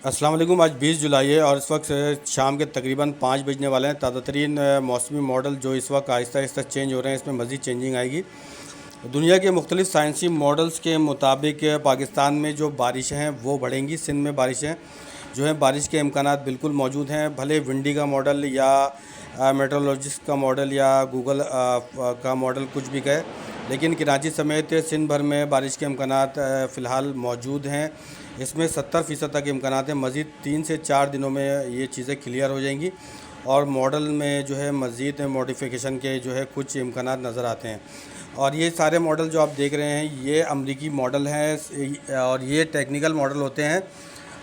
अस्सलाम वालेकुम। आज 20 जुलाई है और इस वक्त शाम के तकरीबन 5 बजने वाले हैं। ताज़ा तरीन मौसमी मॉडल जो इस वक्त आहिस्ता आहिस्ता चेंज हो रहे हैं, इसमें मज़ीद चेंजिंग आएगी। दुनिया के मुख्तलिफ साइंसी मॉडल्स के मुताबिक पाकिस्तान में जो बारिशें हैं वो बढ़ेंगी। सिंध में बारिशें जो हैं, बारिश के इम्कानात बिल्कुल मौजूद हैं। भले विंडी का मॉडल या मेट्रोलॉजिस्ट का मॉडल या गूगल का मॉडल कुछ भी कहे, लेकिन कराची समेत सिंध भर में बारिश के इम्कानात फ़िलहाल मौजूद हैं। इसमें 70% तक इम्कानात हैं। मज़ीद 3 से 4 दिनों में ये चीज़ें क्लियर हो जाएंगी और मॉडल में जो है मज़ीद मॉडिफिकेशन के जो है कुछ इम्कानात नज़र आते हैं। और ये सारे मॉडल जो आप देख रहे हैं ये अमरीकी मॉडल हैं और ये टेक्निकल मॉडल होते हैं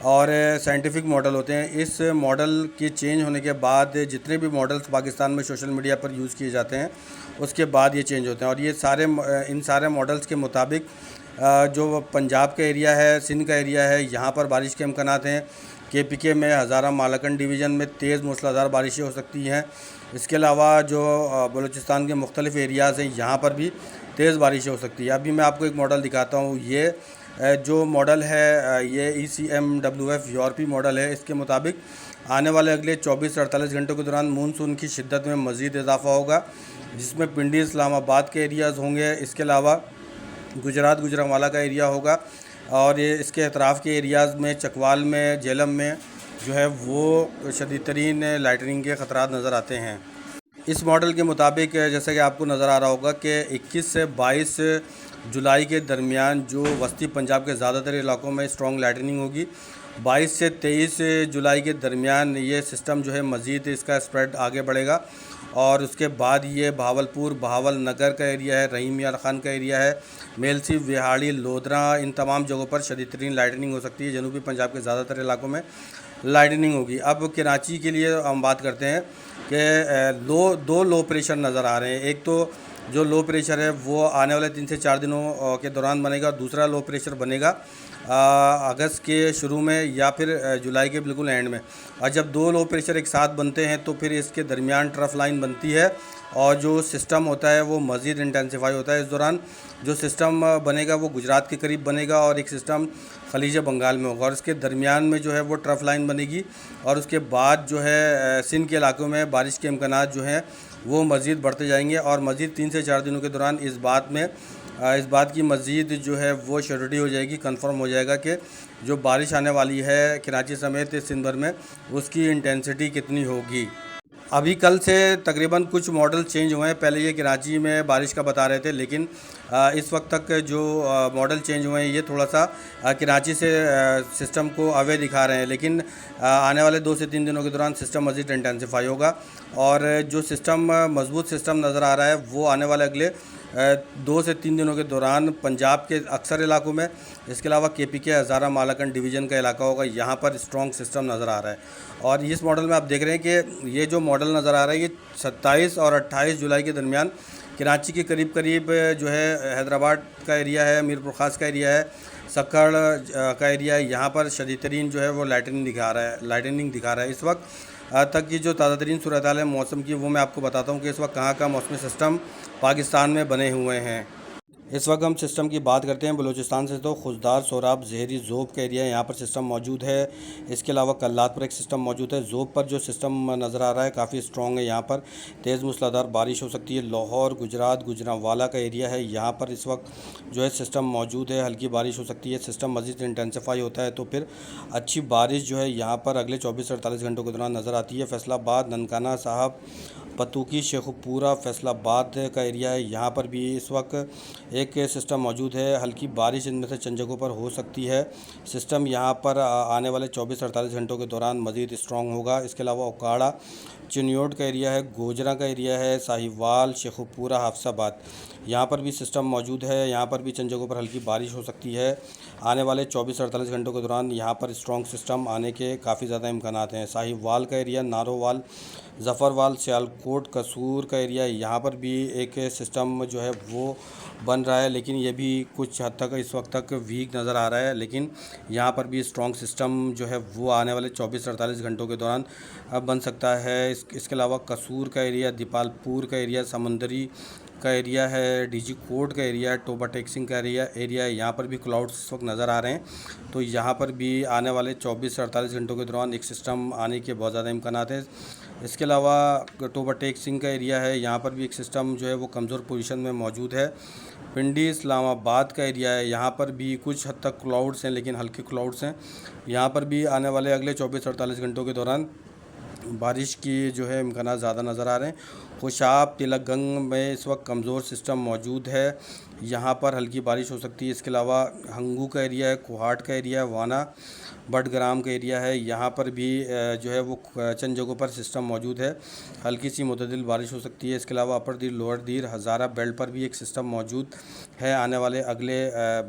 और साइंटिफिक मॉडल होते हैं। इस मॉडल के चेंज होने के बाद जितने भी मॉडल्स पाकिस्तान में सोशल मीडिया पर यूज़ किए जाते हैं उसके बाद ये चेंज होते हैं। और ये सारे इन सारे मॉडल्स के मुताबिक जो पंजाब का एरिया है, सिंध का एरिया है, यहाँ पर बारिश के इम्कानात हैं। KPK में हज़ारा मालकन डिवीज़न में तेज़ मूसलाधार बारिशें हो सकती हैं। इसके अलावा जो बलूचिस्तान के मुख्तलिफ़ एरियाज़ हैं यहाँ पर भी तेज़ बारिशें हो सकती है। अभी मैं आपको एक मॉडल दिखाता हूँ। ये जो मॉडल है ये ECMWF यूरोपी मॉडल है। इसके मुताबिक आने वाले अगले 24 से 48 घंटों के दौरान मानसून की शिद्दत में मज़ीद इजाफा होगा, जिसमें पिंडी इस्लामाबाद के एरियाज़ होंगे। इसके अलावा गुजरात गुजरांवाला का एरिया होगा और ये इसके अतराफ़ के एरियाज़ में चकवाल में, जेलम में जो है वो शदीद तरीन लाइटनिंग के ख़तरात नज़र आते हैं। इस मॉडल के मुताबिक जैसे कि आपको नज़र आ रहा होगा कि 21 से 22 जुलाई के दरमियान जो वस्ती पंजाब के ज़्यादातर इलाकों में स्ट्रॉन्ग लाइटनिंग होगी। 22 से 23 जुलाई के दरमियान ये सिस्टम जो है मज़ीद इसका स्प्रेड आगे बढ़ेगा और उसके बाद ये भावलपुर, भावल नगर का एरिया है, रहीम यार ख़ान का एरिया है, मेलसी, विहाड़ी, लोधरा, इन तमाम जगहों पर शदीद तरीन लाइटनिंग हो सकती है। जनूबी पंजाब के ज़्यादातर इलाकों में लाइटनिंग होगी। अब कराची के लिए हम बात करते हैं कि दो लो प्रेशर नज़र आ रहे हैं। एक तो जो लो प्रेशर है वो आने वाले 3 से 4 दिनों के दौरान बनेगा। दूसरा लो प्रेशर बनेगा अगस्त के शुरू में या फिर जुलाई के बिल्कुल एंड में। और जब दो लो प्रेशर एक साथ बनते हैं तो फिर इसके दरमियान ट्रफ लाइन बनती है और जो सिस्टम होता है वो मज़ीद इंटेंसिफाई होता है। इस दौरान जो सिस्टम बनेगा वो गुजरात के करीब बनेगा और एक सिस्टम खलीज बंगाल में होगा और इसके दरमियान में जो है वो ट्रफ लाइन बनेगी। और उसके बाद जो है सिंध के इलाकों में बारिश के इम्कानात जो हैं वो मज़ीद बढ़ते जाएंगे और मज़ीद 3 से 4 दिनों के दौरान इस बात की मज़ीद जो है वो श्योरिटी हो जाएगी, कंफर्म हो जाएगा कि जो बारिश आने वाली है कराची समेत सिंध भर में उसकी इंटेंसिटी कितनी होगी। अभी कल से तकरीबन कुछ मॉडल चेंज हुए हैं। पहले ये कराची में बारिश का बता रहे थे, लेकिन इस वक्त तक जो मॉडल चेंज हुए हैं ये थोड़ा सा कराची से सिस्टम को अवे दिखा रहे हैं। लेकिन आने वाले 2 से 3 दिनों के दौरान सिस्टम मज़ीद इंटेंसिफाई होगा और जो सिस्टम मजबूत सिस्टम नज़र आ रहा है वो आने वाले अगले 2 से 3 दिनों के दौरान पंजाब के अक्सर इलाकों में, इसके अलावा KPK हज़ारा मालकन डिवीज़न का इलाका होगा, यहाँ पर स्ट्रॉन्ग सिस्टम नज़र आ रहा है। और इस मॉडल में आप देख रहे हैं कि ये जो मॉडल नज़र आ रहा है ये 27 और 28 जुलाई के दरमियान कराची के करीब करीब जो है हैदराबाद का एरिया है, मीरपुर ख़ास का एरिया है, सक्खड़ का एरिया है, यहाँ पर शदीद तरीन जो है वो लाइटनिंग दिखा रहा है। इस वक्त तक की जो ताज़ा तरीन सूरत हाल है मौसम की वो मैं आपको बताता हूँ कि इस वक्त कहाँ कहाँ मौसमी सिस्टम पाकिस्तान में बने हुए हैं। इस वक्त हम सिस्टम की बात करते हैं बलूचिस्तान से, तो खुशदार, सोराब, जहरी, ज़ोब का एरिया है, यहाँ पर सिस्टम मौजूद है। इसके अलावा कल्लात पर एक सिस्टम मौजूद है। ज़ोब पर जो सिस्टम नज़र आ रहा है काफ़ी स्ट्रॉन्ग है, यहाँ पर तेज़ मूसलाधार बारिश हो सकती है। लाहौर, गुजरात, गुजरांवाला का एरिया है, यहाँ पर इस वक्त जो है सिस्टम मौजूद है, हल्की बारिश हो सकती है। सिस्टम मज़ीद इंटेंसिफाई होता है तो फिर अच्छी बारिश जो है यहाँ पर अगले 24 से 48 घंटों के दौरान नज़र आती है। फैसलाबाद, ननकाना साहब, पतूकी, शेखुपुरा, फैसलाबाद का एरिया है, यहाँ पर भी इस वक्त एक सिस्टम मौजूद है। हल्की बारिश इनमें से चंद जगहों पर हो सकती है। सिस्टम यहाँ पर आने वाले 24-48 घंटों के दौरान मज़ीद स्ट्रॉन्ग होगा। इसके अलावा ओकाड़ा, चिन्योट का एरिया है, गोजरा का एरिया है, साहिवाल, शेखुपुरा, हाफसाबाद, यहाँ पर भी सिस्टम मौजूद है। यहाँ पर भी चंद जगहों पर हल्की बारिश हो सकती है। आने वाले 24-48 घंटों के दौरान यहाँ पर स्ट्रॉन्ग सिस्टम आने के काफ़ी ज़्यादा इम्कानात हैं। साहिवाल का एरिया, नारोवाल, ज़फ़रवाल, सियालकोट, कसूर का एरिया, यहाँ पर भी एक सिस्टम जो है वो बन रहा है, लेकिन ये भी कुछ हद तक इस वक्त तक वीक नज़र आ रहा है। लेकिन यहाँ पर भी स्ट्रॉन्ग सिस्टम जो है वो आने वाले 24-48 घंटों के दौरान बन सकता है। इसके अलावा कसूर का एरिया, दीपालपुर का एरिया, समंदरी का एरिया है, डीजी कोट का एरिया है, टोबा टेक्सिंग का एरिया है, यहाँ पर भी क्लाउड्स इस वक्त नज़र आ रहे हैं। तो यहाँ पर भी आने वाले 24 से 48 घंटों के दौरान एक सिस्टम आने के बहुत ज़्यादा इम्कानात हैं। इसके अलावा टोबा टेक्सिंग का एरिया है, यहाँ पर भी एक सिस्टम जो है वो कमज़ोर पोजीशन में मौजूद है। पिंडी इस्लामाबाद का एरिया है, यहाँ पर भी कुछ हद तक क्लाउड्स हैं, लेकिन हल्के क्लाउड्स हैं। यहाँ पर भी आने वाले अगले 24-48 घंटों के दौरान बारिश की जो है इम्कानात ज़्यादा नज़र आ रहे हैं। खुशाब तिलकगंग में इस वक्त कमज़ोर सिस्टम मौजूद है, यहाँ पर हल्की बारिश हो सकती है। इसके अलावा हंगू का एरिया है, कोहाट का एरिया है, वाना बडग्राम का एरिया है, यहाँ पर भी जो है वो चंद जगहों पर सिस्टम मौजूद है, हल्की सी मुतदिल बारिश हो सकती है। इसके अलावा अपर दीर लोअर दीर हज़ारा बेल्ट पर भी एक सिस्टम मौजूद है। आने वाले अगले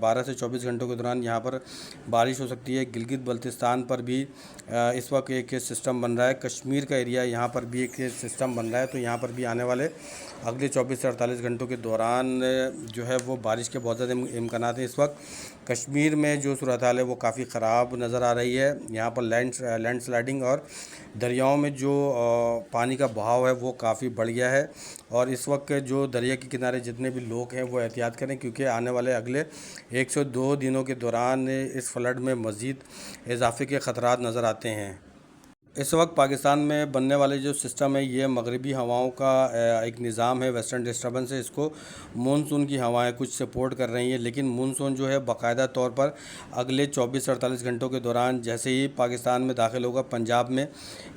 12 से 24 घंटों के दौरान यहाँ पर बारिश हो सकती है। गिलगित बल्तिस्तान पर भी इस वक्त एक सिस्टम बन रहा है। कश्मीर का एरिया, यहाँ पर भी एक सिस्टम बन रहा है। तो यहाँ पर भी आने वाले अगले 24 से 48 घंटों के दौरान जो है वो बारिश के बहुत ज़्यादा इम्कानात हैं। इस वक्त कश्मीर में जो सूरत हाल है वो काफ़ी ख़राब नज़र आ रही है। यहाँ पर लैंड स्लाइडिंग और दरियाओं में जो पानी का बहाव है वो काफ़ी बढ़ गया है। और इस वक्त जो दरिया के किनारे जितने भी लोग हैं वो एहतियात करें, क्योंकि आने वाले अगले 1 से 2 दिनों के दौरान इस फ्लड में मज़ीद इजाफे के ख़तरात नज़र आते हैं। इस वक्त पाकिस्तान में बनने वाले जो सिस्टम है ये मगरबी हवाओं का एक निज़ाम है, वेस्टर्न डिस्टर्बेंस है। इसको मानसून की हवाएं कुछ सपोर्ट कर रही हैं, लेकिन मानसून जो है बाकायदा तौर पर अगले 24 से 48 घंटों के दौरान जैसे ही पाकिस्तान में दाखिल होगा, पंजाब में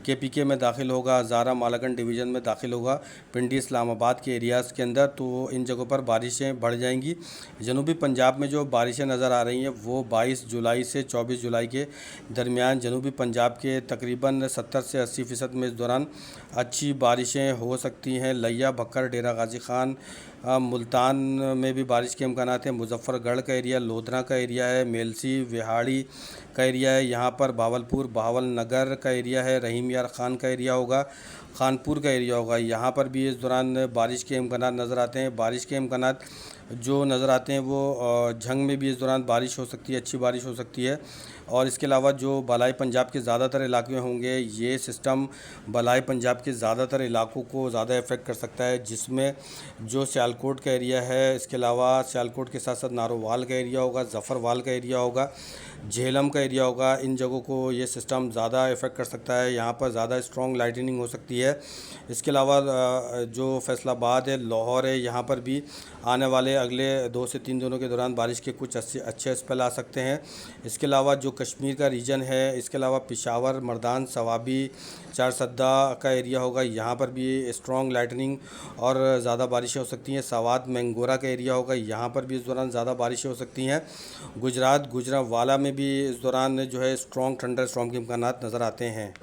KPK में दाखिल होगा, हज़ारा मालाकन डिवीज़न में दाखिल होगा, पिंडी इस्लामाबाद के एरियाज़ के अंदर, तो इन जगहों पर बारिशें बढ़ जाएंगी। जनूबी पंजाब में जो बारिशें नज़र आ रही हैं वो 22 जुलाई से 24 जुलाई के दरमियान जनूबी पंजाब के तकरीबन 70 से 80% में इस दौरान अच्छी बारिशें हो सकती हैं। लिया, भक्कर, डेरा गाजी खान, मुल्तान में भी बारिश के इम्कानात हैं। मुजफ्फरगढ़ का एरिया, लोधरा का एरिया है, मेलसी, विहाड़ी का एरिया है, यहाँ पर भावलपुर, भावल नगर का एरिया है, रहीम यार खान का एरिया होगा, खानपुर का एरिया होगा, यहाँ पर भी इस दौरान बारिश के इम्कानात नज़र आते हैं। बारिश के इम्कानात जो नज़र आते हैं वो झंग में भी इस दौरान बारिश हो सकती है, अच्छी बारिश हो सकती है। और इसके अलावा जो बालाई पंजाब के ज़्यादातर इलाके होंगे, ये सिस्टम बालाई पंजाब के ज़्यादातर इलाकों को ज़्यादा इफ़ेक्ट कर सकता है, जिसमें जो सियालकोट का एरिया है, इसके अलावा सियालकोट के साथ साथ नारोवाल का एरिया होगा, ज़फ़रवाल का एरिया होगा, झेलम का एरिया होगा। इन जगहों को ये सिस्टम ज़्यादा इफ़ेक्ट कर सकता है, यहाँ पर ज़्यादा स्ट्रॉन्ग लाइटनिंग हो सकती है। इसके अलावा जो फैसलाबाद है, लाहौर है, यहाँ पर भी आने वाले अगले 2 से 3 दिनों के दौरान बारिश के कुछ अच्छे स्पेल आ सकते हैं। इसके अलावा जो कश्मीर का रीजन है, इसके अलावा पेशावर, मर्दान, सवाबी, चारसद्दा का एरिया होगा, यहाँ पर भी स्ट्रॉन्ग लाइटनिंग और ज़्यादा बारिशें हो सकती हैं। सवात मैंगोरा का एरिया होगा, यहाँ पर भी इस दौरान ज़्यादा बारिशें हो सकती हैं। गुजरात, गुजरांवाला में भी इस दौरान जो है स्ट्रॉन्ग थंडर स्टॉर्म के इम्कानात नज़र आते हैं।